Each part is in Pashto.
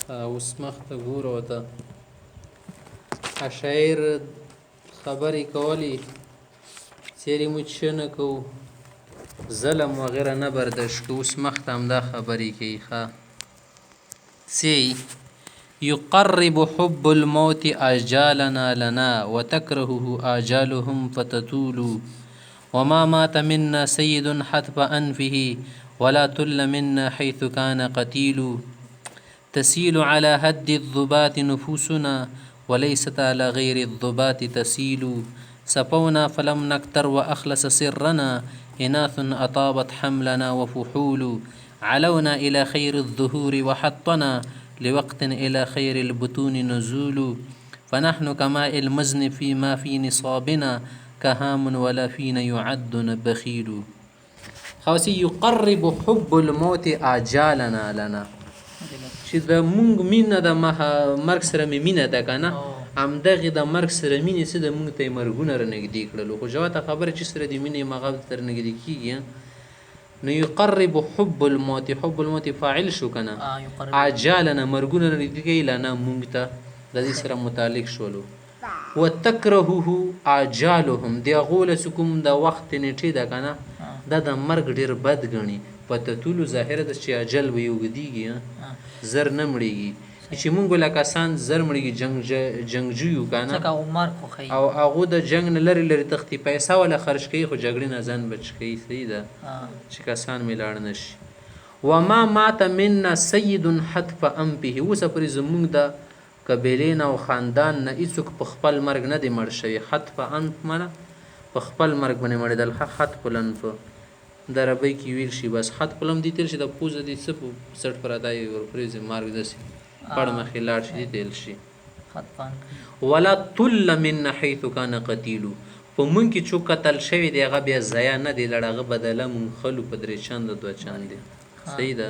اوس مخ ته ګوره ته اشاعر خبرې کولې څیرې موږ ښه نه کوو ظلم وغیره نه برداشت کوو اوس مخ ته همدا خبرې کوي ښه څه يقرب حب الموت آجالنا لنا وتكرهه آجالهم فتطول وما مات منا سيد حتف أنفه ولا تل منا حيث كان قتيل تسيل على هد الضبات نفوسنا وليست على غير الضبات تسيل سفونا فلم نكتر وأخلص سرنا إناث أطابت حملنا وفحول علونا إلى خير الظهور وحطنا لوقت إلى خير البطون نزول فنحن كماء المزن فيما في نصابنا كهام ولا فينا يعد بخيل خواسي يقرب حب الموت آجالنا لنا چې د مونږ مینه د مرګ سره مې مینه ده که نه همدغې د مرګ سره مینې څه د مونږ ته یې مرګونه رانږدې کړلو خو جواته خبره چې سره د مینې مغه تر نږدې کېږي نو یقرب حب الموت حب الموت فاعل شو که نه عجالنه مرګونه رانږدې کوي لنا مونږ ته د دې سره متعلق شولو وتکرهه آجالهم د هغو لسې کوم د وخت نیټې ده که نه دا د مرګ ډېر بد ګڼي په تطولو ظاهره ده چې اجل به یې اوږدېږي زر نه مړېږي چې مونږ لکه آسان زر مړېږي جنګجو یو که نه او هغو د جنګ نه لرې لرې تښتي پیسه وله خرج کوي خو جګړې نه ځان بچ کوي صحیح ده چې کسان مې لاړ نه شي وما مات منا سید حتف انفه اوسه پورې زمونږ د قبیلې نه او خاندان نه هېڅوک په خپل مرګ نه دی مړ شوی حتف انف منه په خپل مرګ باندې مړېدل حتف الانف د عربۍ کې ویل شي بس خط پلم دی تیر شي د پوزه دی څه په سټ پر ادای ورپریزې مارګ داسې پړ مخې لاړ شي دی تیل شي ولا تل منا حیث کان قتیلو په مونږ کې څوک قتل شوی دی هغه بیا ضایع نه دی لړ هغه بدله مونږ خلو په درې چنده دوه چندې صحیح ده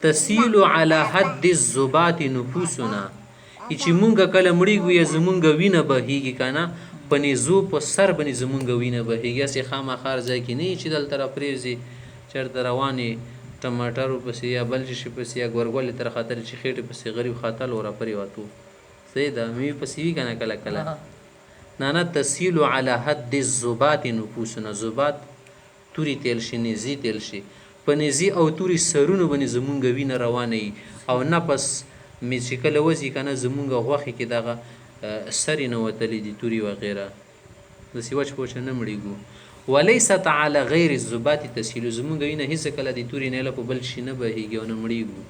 تسیل علی حد الذبات نفوسنا چې مونږ کله مړیږو یا زمونږ وینه بهیږي که نه په نیزو په سر باندې زمونږ وینه بهیږي هسې خامخا ځای کې نه چې دلته راپرېوځي چېرته روانې ټماټرو پسې یا بل شي پسې یا ګورګلې تر خاطر چې خېټې پسې غریب خاتل و راپرېوتو صحیح ده مېوې پسې وي که نه کله کله نه تسیل علی حد الذبات نفوسنا ذبات تورې تیل شي نیزې تیل شي په نیزې او تورې سرونو باندې زمونږ وینه روانه وي او نفس مې چې کله وځي که نه زمونږ غوښې کې دغه سرې نه وتلې دي تورې وغیره داسې وچ پوچه نه مړېږو ولیست علی غیر الذبات تسیلو زمونږ وینه هېڅ کله د تورې نیله په بل شي نه بهېږي او نه مړېږو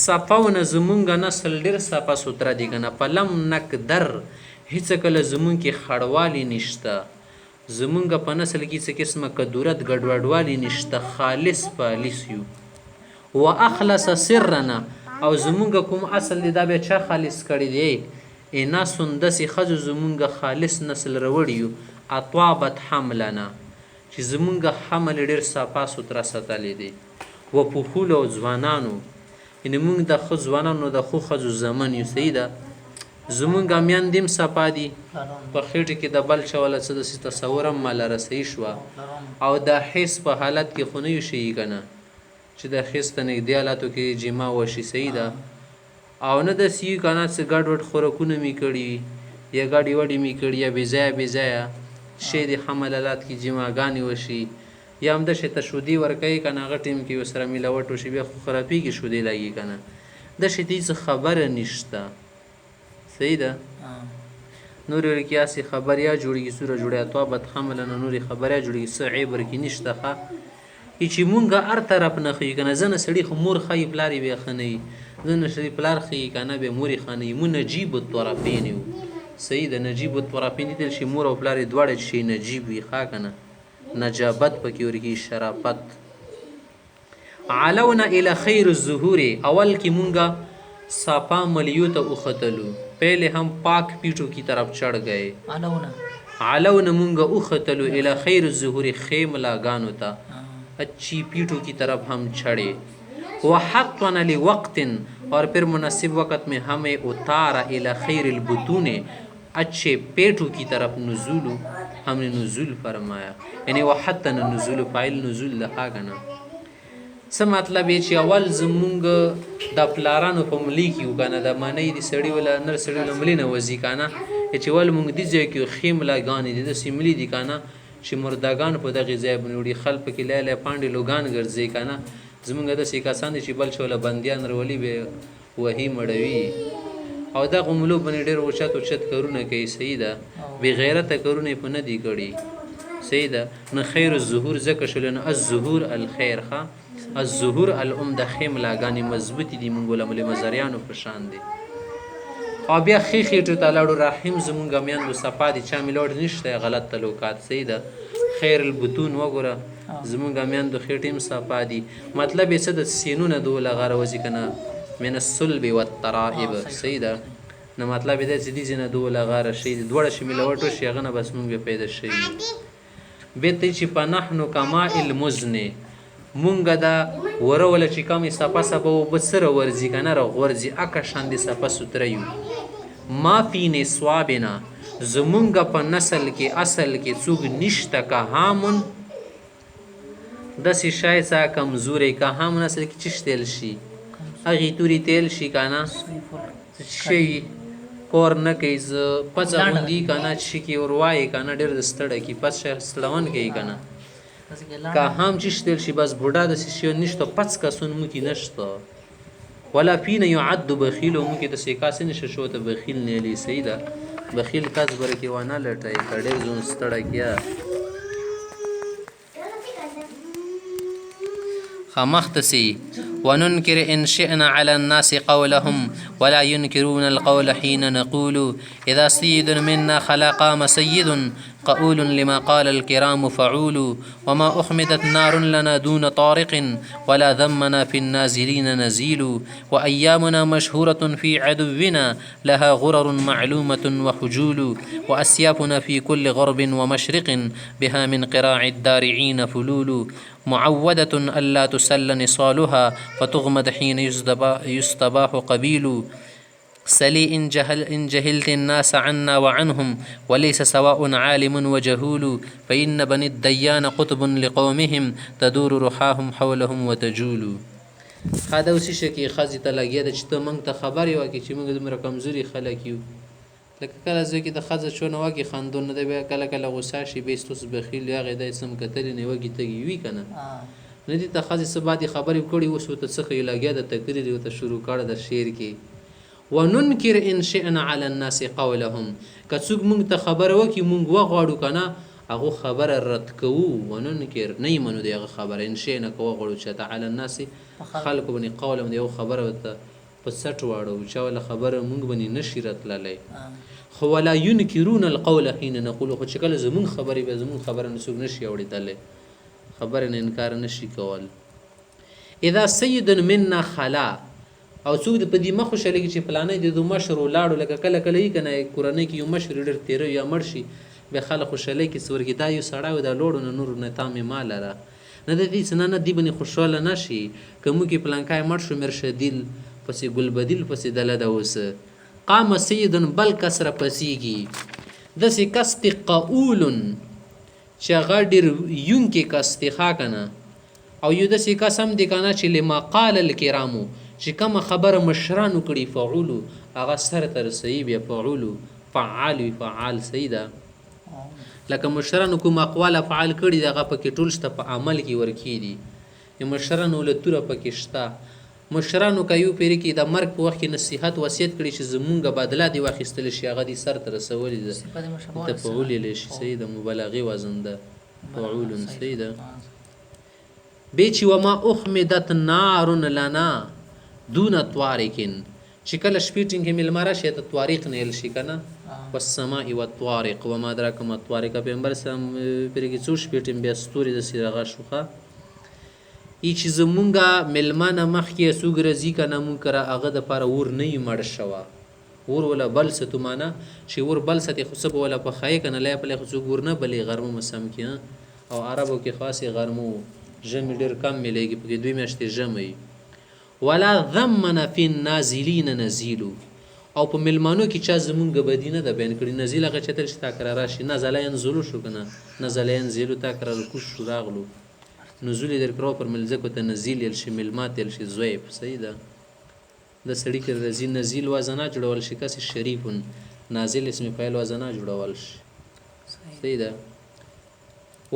صفونه زمونږ نسل ډېر صفا سوتره دي که نه فلم نقدر هېڅ کله زمونږ کې خړوالي نشته زمونږ په نسل کې څه قسمه کدورت ګډوډوالي نشته خالص پالیس یو و اخلص سرنا او زمونږ کوم اصل دی دا بیا چا خالص کړی دی اناسون داسې ښځو زمونږ خالص نسل راوړي یو اطوابت حملنا چې زمونږ حمل ډېر صفا سوتره ساتلی دی و پخولو او ځوانانو یعنې مونږ د ښه ځوانانو د ښو ښځو زمن یو صحیح ده زمونږ میندې هم صفا دي په خېټې کې د بل چا والا څه داسې تصور هم ماله رسۍ شوه او د حس په حالت کې خو نه یو شي که نه چې د حس ته نږدې حالاتو کې جما وشي صحیح ده او نه داسې وي که نه څه ګډ وډ خوراکونه مې کړي وي یا ګډې وډې مې کړي یا بې ځایه شی د حمل حالات کې جماګانې وشي یا همداسې ته شودې ورکوي که نه هغه ټیم کې ورسره ملاوټ وشي بیا خو خرابېږي شودې لګي که نه داسې ته هېڅ خبره نشته صحیح ده نورې ورکې هسې خبریا جوړېږي سوره جوړه طابت حملنا نورې خبریا جوړېږي څه عیب ورکې نشته ښه چې مونږ هر طرف نه ښیي که نه ځنه سړي خو مور ښایي پلار یې بیا ښه نه وي ځنه سړي پلار ښیي که نه بیا مور یې ښه نه وي مو نجیب الطرفین یو صحیح ده نجیب الطرفین دي چې مور او پلار یې دواړه چې نجیب وي ښه که نه نجابت پکې ورکي شرافت علونا الی خیر الظهور اول کې مونږه صفا ملیو ته وختلو پہلے هم پاک پیټو کی طرف چڑھ گئے علونا مونږه وختلو الی خیر الظهور خیم لاګانو ته اچھی پیٹھوں کی طرف ہم چھڑے وحطنا لوقت اور پھر مناسب وقت میں ہمیں اتارا الی خیر البطون اچھے پیٹھوں کی طرف نزول ہم نے نزول فرمایا یعنی وحطنا نزول فاعل نزول لکھا گنا څه مطلب یې چې اول زمونږ د پلارانو په ملي کې وو که نه د منۍ د سړي وله نر سړي وله ملي نه وځي که نه چې ول مونږ دې ځای کې ښې ملاګانې دي داسې ملي دي که نه چې مردګان په دغې ځای باندې وړي خل پکې لیلی پانډې لوګان ګرځي که نه زمونږ داسې کسان دي چې بل چې وله بندیان راولي بې وهي مړوي او دغو ملو باندې ډېر اوچت اوچت کارونه کوي صحیح ده بې غیرته کارونه یې په نه دي کړي صحیح ده نه خیر الظهور ځکه شول نه الظهور الخیر ښه الظهور العمده ښې ملاګانې مضبوطې دي مونږ له ملي مزریانو په شان دي او بیا ښې خېټو ته لاړو رحیم زمونږ میندو صفا دي چا مې لوړ نشته غلط تلوکات صحیح ده خیر البطون وګوره زمونږ میندو خېټې هم صفا دي مطلب یې څه د سینونه دوله غاره وځي که نه من الصلب والترائب صحیح ده نو مطلب یې دی چې دې ځینه دوله غاره شي دواړه چې ملوټ وشي هغه نه بس مونږ بیا پیدا شوي بېته چې په نحنو کما المزنې مونږ دا وره وله چې کم صفا صفا اوبه څه راورځي که نه راغورځي اکه شان د صفا سوتره یو ما فی نصوابنا زمونږ په نسل کې اصل کې څوک نشته که هامون داسې شی څه کمزوری که هامون اصل کې چش تیل شي هغې تورې تیل شي که نه شي کور نه کوي زه پڅه غوندي که نه چې کې وروایي که نه ډېر د ستړی کي پڅ ستړون کوي که نه که هم چش تیل شي بس بوډا داسې شی نشته پڅ کسون موکې نشته ولا فینا یعد بخیل و موکې داسې کاسې نشه شو ته بخیل نیلی صحیح ده بخیل کس بره کې ونه لټوي که ډېر زون ستړی کیا خمختسي وننكر إن شئنا على الناس قولهم ولا ينكرون القول حين نقول إذا سيد منا خلا قام سيد قؤول لما قال الكرام فعول وما أحمدت نار لنا دون طارق ولا ذمنا في النازلين نزيل وأيامنا مشهورة في عدونا لها غرر معلومة وحجول وأسيافنا في كل غرب ومشرق بها من قراع الدارعين فلول معودة ألا تسل نصالها فتغمد حين يستباح قبيل سلي إن جهلت الناس عنا وعنهم وليس سواء عالم وجهول فإن بني الديان قطب لقومهم تدور رحاهم حولهم وتجول هذا اوسې شکې ښځې ته لګیا ده چې ته موږ ته خبر یې وکړې چې موږ دومره کمزوري خلک یو لکه کله زه کې د ښځه چونه وکړي خندون نه دی بیا کله کله غوسه شي بیا ستاسو بخیل وي هغې دا یې څه م کتلي نه وږي تږي وي که نه نه دې ته ښځې څه بعدې خبرې کړي اوس ورته څه ښه یې لګیا ده تقریر یې ورته شروع کړی د شعر کې وننکر ان شئنا علی الناس قولهم که څوک موږ ته خبره وکړي موږ وغواړو که نه هغو خبره رد کوو وننکر نه یې منو د هغه خبره ان شئنا که وغواړو چې ته علی الناس خلکو باندې قولهم د یو خبره ورته په سټ واړو چا وله خبره موږ باندې نشي راتللی خو ولا ينکرون القول حين نقول خو چې کله زمونږ خبرې بیا زمونږ خبره نه څوک نشي اورېدلی خبرې نه انکار نشي کول اذا سید منا خلا او څوک په دې مه خوشحالېږي چې فلانی د دو مشر ولاړو لکه کله کله یي که نه کورنۍ کې یو مشر ډېر تېره یا مړ شي بیا خلک خوشحالۍ کې څورګي دا یو سړی و دا لوړو نه نورو نه تا مې ما لره نه د دې څه نه دې باندې خوشحاله نه شي که موږ کې پلانکی مړ شو مرشدیل پسې ګلبدیل پسې دله ده اوس قام سیدن بل کس را پسیږي داسې کس دی قؤول چې هغه ډېر یونکې کس دی ښه که نه او یو داسې کس هم دی که نه چې لما قال الکرامو چې کومه خبره مشرانو کړي فعولو هغه سر ته رسوي بیا فعولو فعال وي فعال صحیح ده لکه مشرانو کوم اقوال افعال کړي دي هغه پکې ټول شته په عمل کې ورکېدي د مشرانو له توره پکې شته مشرانو که یو پیرې کې د مرګ په وخت کې نصیحت وصیت کړي چې زمونږ بدله دې واخیستلی شي هغه دې سر ته رسولي ده تفعول یلی شي صحیح ده مبالغې وزن ده فعول صحیح ده بې چې وما احمدت نار لنا دون طوارق چې کله شپې ټینګې مېلمه راشي ته طوارق نه یل شي که نه والسماء والطوارق وما ادراک ما طوارق پیغمبر سم پیرې کې څو شپې ټیم بیا ستوري داسې رغه شوخه ای چې زمونږه مېلمه نه مخکې څوک راځي که نه مونږ کره هغه دپاره اور نه وي مړ شوه اور وله بل ستو مانه چې اور بل ستې خو څه به وله پخایې که نه لی پلی خو څوک اور نه بلې غرمه مسم کې او عربو کې خاصې غرمو ژمي ډېر کم میلیږي پکې 2 میاشتې ژمی ولا ذمنا فی النازلین نزیلو او په مېلمانو کې چا زمونږ بدي نه ده بیان کړي نزیل هغه چتل چې تا کره راشي نزله ینزلو شو که نه نزله ینزلو تا کره رکوش شو راغلو نزول یې درکړو پر ملځکو ته نزیل یل شي ملمات یل شي ضعیف صحیح ده د سړي کې رزي نزیل وزنا جوړول شي کس شریف نازل اسم فاعل وزنا جوړول شي صحیح ده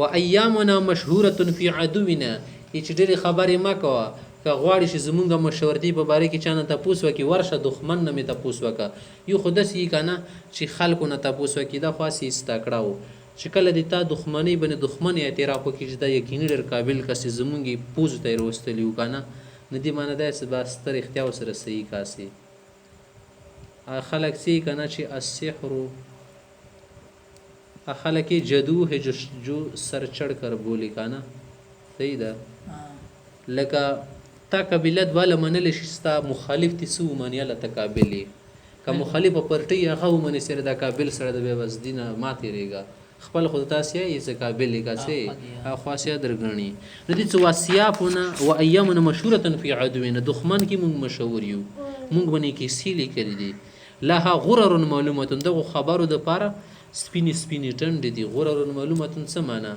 و ایامنا مشهوره فی عدونا چې ډېرې خبرې مه کوه که غواړې چې زمونږ مشورتي په باره کې چا نه تپوس وکړي ورشه دښمن نه مې تپوس وکړه یو خو داسې یي که نه چې خلکو نه تپوس وکړي دا خو هسې استکړه و چې کله د تا دښمنۍ باندې دښمن اعتراف وکړي چې دا یقیني ډېر قابل کس چې زمونږ یې پوځو ته یې راوستلي وو که نه نو دې معنی دا چې به ستر اختیار سره صحیح کاسې خلک څه که نه چې السحر خلک یې جدو ہے جو سر چڑھ کر بولی که نه صحیح ده لکه تا قبیلت والا منلی شي ستا مخالف دې څه ومني هله ته قابل یې که مخالفه پرټۍ هغه ومني سره دا قابل سره د بېوزدي نه ما تېرېږه خپل خو تاسې یې څه قابل یې که څه خاصیه درګڼي نو دې څه واسیافونه و ایامونه مشهورة فی عدونا دښمن کې مونږ مشهور یو مونږ باندې کیسې لیکلي دي لها غرر معلومة دغو خبرو دپاره سپینې سپینې ټنډې دي غرر معلومة څه معنا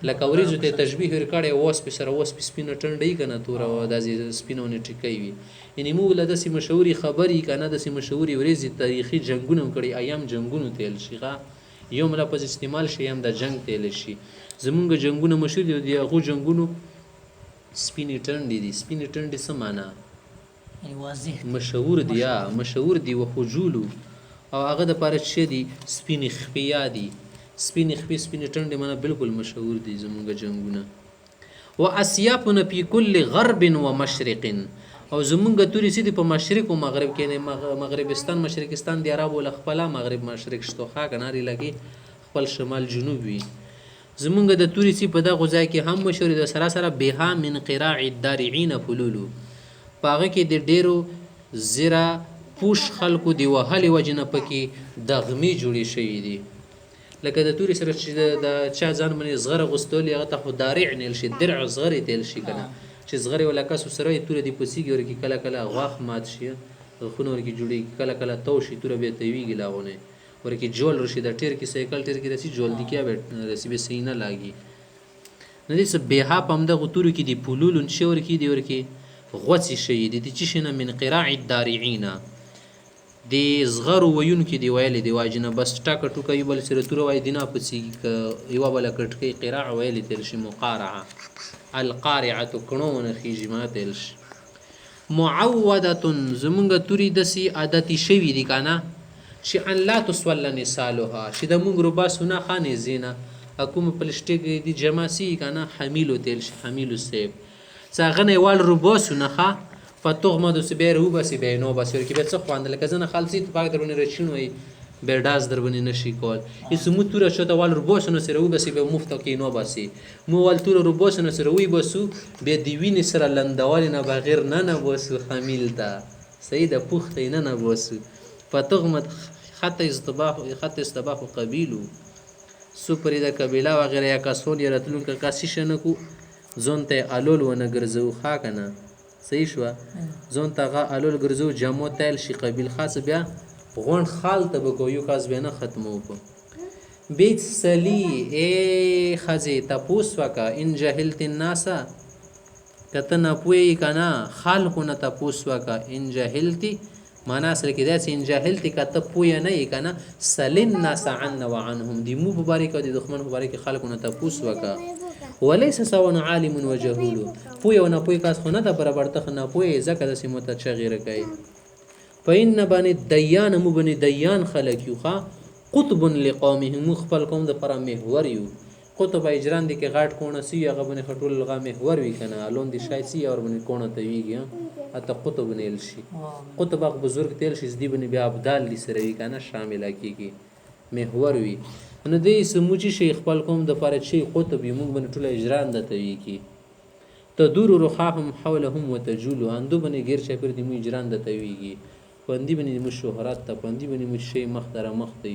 لکه وریځو ته تشبیه ورکړی وسپې سره وسپې سپینه ټنډه یي که نه توره داسې سپینه ونې ټیکۍ وي یعنې موږ له داسې مشهورې خبرې که نه داسې مشهورې وریځې تاریخي جنګونه هم کړي ایام جنګونو تیل شي یو لفظ استعمال شي یم د جنګ تیل شي زمونږ جنګونه مشهور دي د هغو جنګونو سپینې ټنډې دي سپینې ټنډې څه معنا مشهور دي مشهور دي وحجولو او هغه دپاره چې دي سپینې خفیا دي سپینې خپې سپینې ټنډې معنی بالکل مشهور دي زمونږ جنګونه و اسیافونه فی کل غرب و مشرق او زمونږ تورې سي دي په مشرق و مغرب کې مغربستان مشرقستان د عربو له خپله مغرب مشرق شتوخا که نه لګي خپل شمال جنوب وي زمونږ د تورې سي په دغو ځای کې هم مشهور د سره سره بها من قراع الدارعین فلولو په هغه کې د ډېرو زیره پوش خلکو د وهلې وجې نه پکې دغمې جوړې شوي دي لکه د تورې سره چې د چا ځان باندې زغره غوستول هغه ته خو دارع نیل شي درع زغرې تیل شي که نه چې زغرې ولا کسو سره یې توره دې پسیږي ورکې کله کله غاښ مات شي غاښونه ورکې جوړېږي کله کله تو شي توره بیا تویږي له هغو نه ورکې جول رشي د ټیر کې سایکل ټیر کې رسي جول دي کیا رسي بیا صحیح نه لاګي نو دې څه بېها په همدغو تورو کې دي پلولون شي ورکې دي ورکې غوڅې شوي دي د څه شي نه من قراع الدارعین د زغرو ویونکي دی ویلې دی واجب نه بس ټاکه ټوکه یو بل سره توره وایي دي نه پڅېږي که یوه بله کټکۍ قراع ویلې تېر شي مقارعه القارعة کڼو ونه خیږي ما تېل شي معودة زمونږ تورې داسې عادتي شوي دي که نه چې ان لا تسول نسالها چې د مونږ روباسو نه خانې زینه کومه پلسټیک دي جمع سي که نه حمیلو تېل شي حمیلو صیب څه هغه نه یې وال روباسو نه ښه فتغمدو سي بیا روباسي بیا یې نوباسي ورکې بیا څه خوند لکه زه نه خالصي اتفاق در باندې رچین وایي بیا ډاز در باندې نشي کول هېڅ مو توره شو ته وال روباسو نه سره وباسي بیا مفته کې نوباسي مو وال توره روباسو نه سره ویباسو بیا د وینې سره لندوالې نه بغیر نه نباسو خمیل ته صحیح ده پوخته یې نه نباسو فتغمد خط استباح قبیلو سو پرې د قبیله وغیره یا کسون یا راتلونکي کاسي شه نه کو ځان ته یې الول ونه ګرځوو ښه که نه صحیح شوه ځان ته هغه الول ګرځوو جامو تیل شي قبیل خاص بیا غونډ خال ته به کوو یو کاس بیا نه ختمو په بیت سلی ای ښځې تپوس وکړه ان جهلت الناسه که ته نه پوهېږي که نه خلقو نه تپوس وکړه ان جهلتي معنا اصل کې داسې ان جهلتي که ته پوهه نه یې که نه سل الناس عنا وعنهم د مو په باره کې او د دښمن په باره کې خلقو نه تپوس وکړه وليس سوا عالم وجهول پوهه او ناپوهه کاس خو نه ده برابر ته ناپوهه ځکه داسې متشغیره کوي فإن بني دیان مو بني دیان خلق یو ښه قطب لقومهم مو خپل قوم دپاره محور یو قطب اجران دي کې غاټ کوڼه سي هغه باندې خټول لغه محور وي که نه الون دي شاید سي اور باندې کوڼه تویږي حتی قطب نیل شي قطب هغه بزرګ تیل شي دي باندې بیا ابدال دي سره وي که نه شامله کېږي محور وي نو دی سموچی شي خپل قوم دپاره چې قطب وي موږ باندې ټوله اجران د تویږي تدور رخاهم حولهم وتجولو اندو باندې غیر چاپېر دي مو اجران د تویږي پندې باندې مو شهرت ته پندې باندې مو شی مخ ته رامخ ته